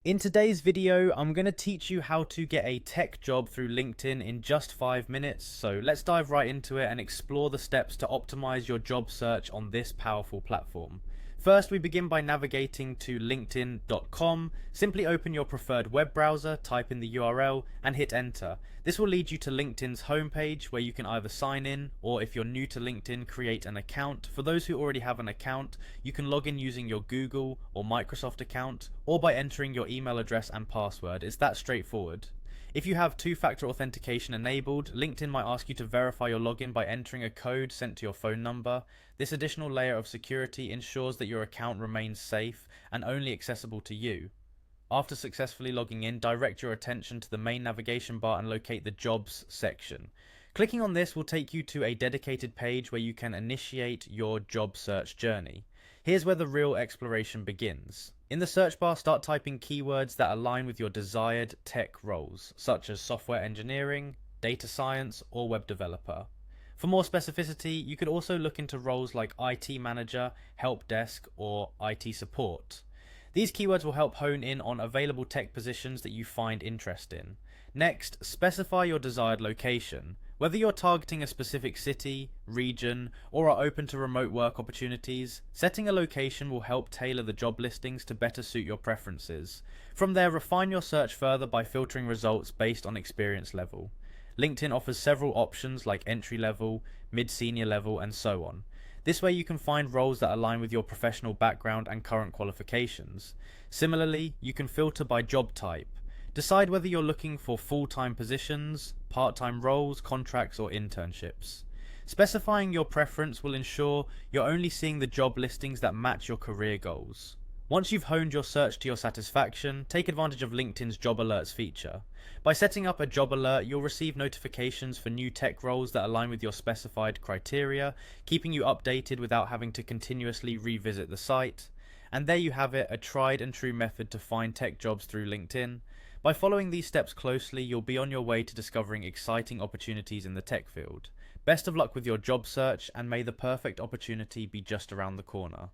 In today's video, I'm going to teach you how to get a tech job through LinkedIn in just 5 minutes. So let's dive right into it and explore the steps to optimize your job search on this powerful platform. First, we begin by navigating to linkedin.com. Simply open your preferred web browser, type in the URL, and hit enter. This will lead you to LinkedIn's homepage where you can either sign in or, if you're new to LinkedIn, create an account. For those who already have an account, you can log in using your Google or Microsoft account or by entering your email address and password. It's that straightforward. If you have two-factor authentication enabled, LinkedIn might ask you to verify your login by entering a code sent to your phone number. This additional layer of security ensures that your account remains safe and only accessible to you. After successfully logging in, direct your attention to the main navigation bar and locate the Jobs section. Clicking on this will take you to a dedicated page where you can initiate your job search journey. Here's where the real exploration begins. In the search bar, start typing keywords that align with your desired tech roles, such as software engineering, data science, or web developer. For more specificity, you could also look into roles like IT manager, help desk, or IT support. These keywords will help hone in on available tech positions that you find interest in. Next, specify your desired location. Whether you're targeting a specific city, region, or are open to remote work opportunities, setting a location will help tailor the job listings to better suit your preferences. From there, refine your search further by filtering results based on experience level. LinkedIn offers several options like entry level, mid-senior level, and so on. This way you can find roles that align with your professional background and current qualifications. Similarly, you can filter by job type. Decide whether you're looking for full-time positions, part-time roles, contracts, or internships. Specifying your preference will ensure you're only seeing the job listings that match your career goals. Once you've honed your search to your satisfaction, take advantage of LinkedIn's Job Alerts feature. By setting up a job alert, you'll receive notifications for new tech roles that align with your specified criteria, keeping you updated without having to continuously revisit the site. And there you have it, a tried and true method to find tech jobs through LinkedIn. By following these steps closely, you'll be on your way to discovering exciting opportunities in the tech field. Best of luck with your job search, and may the perfect opportunity be just around the corner.